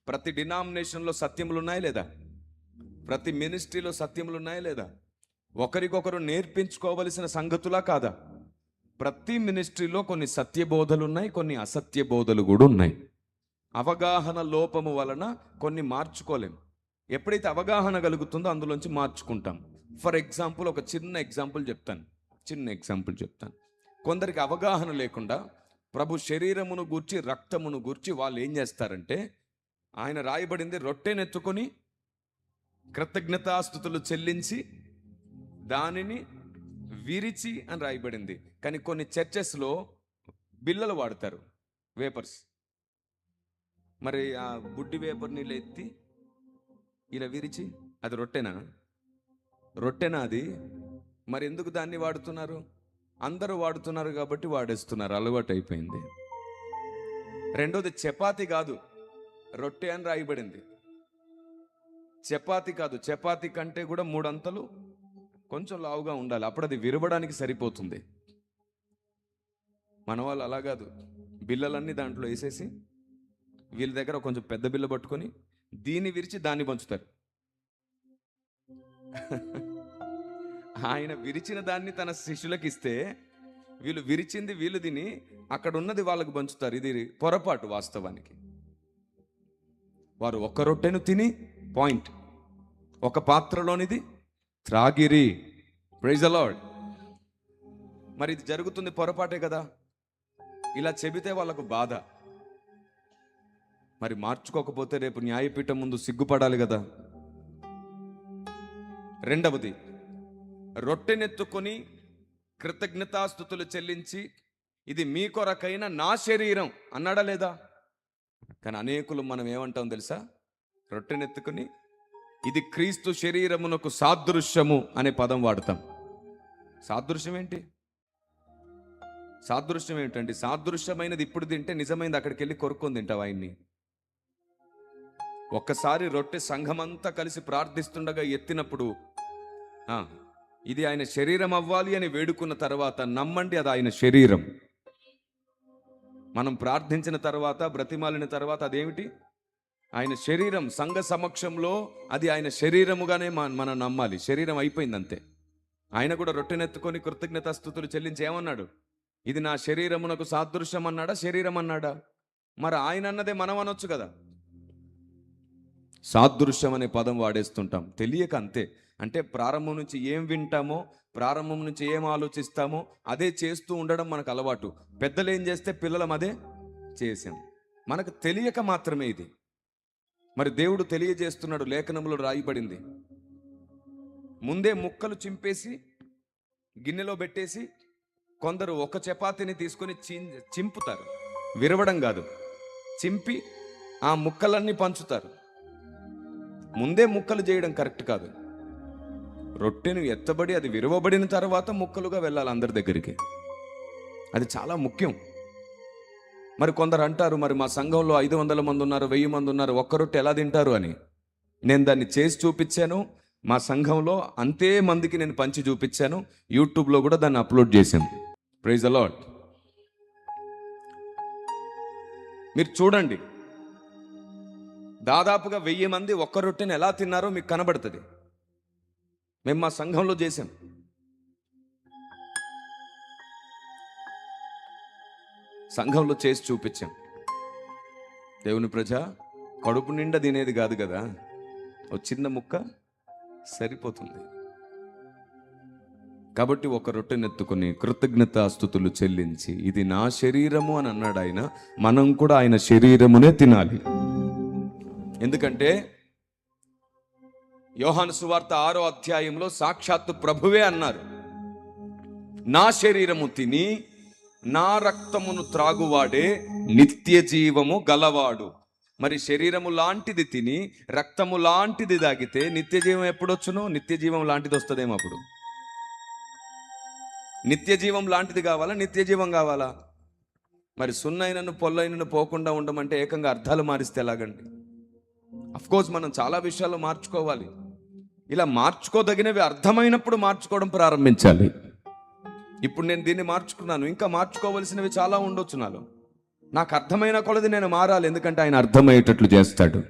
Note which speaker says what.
Speaker 1: ప్రతి డినామినేషన్లో సత్యములు ఉన్నాయా లేదా? ప్రతి మినిస్ట్రీలో సత్యములు ఉన్నాయా లేదా? ఒకరికొకరు నేర్పించుకోవలసిన సంగతులా కాదా? ప్రతి మినిస్ట్రీలో కొన్ని సత్య బోధలు ఉన్నాయి, కొన్ని అసత్య బోధలు కూడా ఉన్నాయి. అవగాహన లోపము వలన కొన్ని మార్చుకోలేం. ఎప్పుడైతే అవగాహన కలుగుతుందో అందులోంచి మార్చుకుంటాం. ఫర్ ఎగ్జాంపుల్, ఒక చిన్న ఎగ్జాంపుల్ చెప్తాను. కొందరికి అవగాహన లేకుండా ప్రభు శరీరమును గూర్చి, రక్తమును గూర్చి వాళ్ళు ఏం చేస్తారంటే, ఆయన రాయబడింది రొట్టెనెత్తుకొని కృతజ్ఞతాస్తుతులు చెల్లించి దానిని విరిచి అని రాయబడింది. కానీ కొన్ని చర్చెస్లో బిళ్ళలు వాడతారు, వేపర్స్. మరి ఆ బుడ్డి వేపర్ నీళ్ళు ఎత్తి ఇలా విరిచి, అది రొట్టెనా అది? మరి ఎందుకు దాన్ని వాడుతున్నారు? అందరూ వాడుతున్నారు కాబట్టి వాడేస్తున్నారు, అలవాటు అయిపోయింది. రెండోది, చపాతి కాదు, రొట్టె అని రాయబడింది. చపాతి కాదు, చపాతి కంటే కూడా 3 అంతలు కొంచెం లావుగా ఉండాలి, అప్పుడు అది విరవడానికి సరిపోతుంది. మన వాళ్ళు అలా కాదు, బిళ్ళలన్నీ దాంట్లో వేసేసి వీళ్ళ దగ్గర కొంచెం పెద్ద బిల్ల పట్టుకొని దీన్ని విరిచి దాన్ని పంచుతారు. ఆయన విరిచిన దాన్ని తన శిష్యులకు ఇస్తే వీళ్ళు విరిచింది వీళ్ళు తిని అక్కడ ఉన్నది వాళ్ళకు పంచుతారు. ఇది పొరపాటు. వాస్తవానికి వారు ఒక్క రొట్టెను తిని పాయింట్, ఒక పాత్రలోనిది త్రాగిరి. Praise the Lord. మరి ఇది జరుగుతుంది పొరపాటే కదా. ఇలా చెబితే వాళ్ళకు బాధ. మరి మార్చుకోకపోతే రేపు న్యాయపీఠం ముందు సిగ్గుపడాలి కదా. రెండవది, రొట్టెనెత్తుకొని కృతజ్ఞతాస్తుతులు చెల్లించి ఇది మీ కొరకైన నా శరీరం అన్నాడా లేదా? కానీ అనేకులు మనం ఏమంటాం తెలుసా? రొట్టెనెత్తుకొని ఇది క్రీస్తు శరీరమునకు సాదృశ్యము అనే పదం వాడతాం. సాదృశ్యం ఏంటి? సాదృశ్యం ఏమిటండి? సాదృశ్యమైనది ఇప్పుడు తింటే నిజమైనది అక్కడికి వెళ్ళి కొరుక్కొని తింటావు ఆయన్ని. ఒక్కసారి రొట్టె సంఘమంతా కలిసి ప్రార్థిస్తుండగా ఎత్తినప్పుడు ఇది ఆయన శరీరం అవ్వాలి అని వేడుకున్న తర్వాత నమ్మండి, అది ఆయన శరీరం. మనం ప్రార్థించిన తర్వాత, బ్రతిమాలిన తర్వాత అదేమిటి? ఆయన శరీరం. సంఘ సమక్షంలో అది ఆయన శరీరముగానే మనం నమ్మాలి. శరీరం అయిపోయింది అంతే. ఆయన కూడా రొట్టెనెత్తుకొని కృతజ్ఞతాస్తుతులు చెల్లించి ఏమన్నాడు? ఇది నా శరీరమునకు సాదృశ్యం అన్నాడా, శరీరం అన్నాడా? మరి ఆయన అన్నదే మనం అనొచ్చు కదా. సాదృశ్యం అనే పదం వాడేస్తుంటాం తెలియక, అంతే. అంటే ప్రారంభం నుంచి ఏం వింటామో, ప్రారంభం నుంచి ఏం ఆలోచిస్తామో అదే చేస్తూ ఉండడం మనకు అలవాటు. పెద్దలు ఏం చేస్తే పిల్లలం అదే చేసాం, మనకు తెలియక మాత్రమే ఇది. మరి దేవుడు తెలియజేస్తున్నాడు, లేఖనంలో రాయబడింది. ముందే ముక్కలు చింపేసి గిన్నెలో పెట్టేసి కొందరు ఒక చపాతీని తీసుకొని చింపుతారు. విరవడం కాదు, చింపి ఆ ముక్కలన్నీ పంచుతారు. ముందే ముక్కలు చేయడం కరెక్ట్ కాదు. రొట్టెను ఎత్తబడి అది విరవబడిన తర్వాత ముక్కలుగా వెళ్ళాలి అందరి దగ్గరికి. అది చాలా ముఖ్యం. మరి కొందరు అంటారు, మరి మా సంఘంలో 500 మంది ఉన్నారు, 1000 మంది ఉన్నారు, ఒక్క రొట్టె ఎలా తింటారు అని. నేను దాన్ని చేసి చూపించాను. మా సంఘంలో అంతే మందికి నేను పంచి చూపించాను. యూట్యూబ్లో కూడా దాన్ని అప్లోడ్ చేశాను. Praise the lord. మీరు చూడండి, దాదాపుగా 1000 మంది ఒక్క రొట్టెని ఎలా తిన్నారో మీకు కనబడుతుంది. మేము మా సంఘంలో చేశాం. సంఘంలో చేసి చూపించాం. దేవుని ప్రజ కడుపు నిండా తినేది కాదు కదా, ఒక చిన్న ముక్క సరిపోతుంది. కాబట్టి ఒక రొట్టెనెత్తుకుని కృతజ్ఞతాస్తుతులు చెల్లించి ఇది నా శరీరము అని అన్నాడు ఆయన. మనం కూడా ఆయన శరీరమునే తినాలి. ఎందుకంటే యోహాను సువార్త 6వ అధ్యాయంలో సాక్షాత్తు ప్రభువే అన్నారు, నా శరీరము తిని నా రక్తమును త్రాగువాడే నిత్య జీవము గలవాడు. మరి శరీరము లాంటిది తిని రక్తము లాంటిది తాగితే నిత్య జీవం ఎప్పుడొచ్చును? నిత్య జీవం లాంటిది వస్తుందేమో అప్పుడు. నిత్య జీవం లాంటిది కావాలా, నిత్య జీవం కావాలా? మరి సున్నైనను పొల్లైనను పోకుండా ఉండమంటే ఏకంగా అర్థాలు మారిస్తే ఎలాగండి? అఫ్కోర్స్ మనం చాలా విషయాలు మార్చుకోవాలి. ఇలా మార్చుకోదగినవి అర్థమైనప్పుడు మార్చుకోవడం ప్రారంభించాలి. ఇప్పుడు నేను దీన్ని మార్చుకున్నాను, ఇంకా మార్చుకోవలసినవి చాలా ఉండొచ్చు నాలో. నాకు అర్థమైన కొలది నేను మారాలి, ఎందుకంటే ఆయన అర్థమయ్యేటట్లు చేస్తాడు.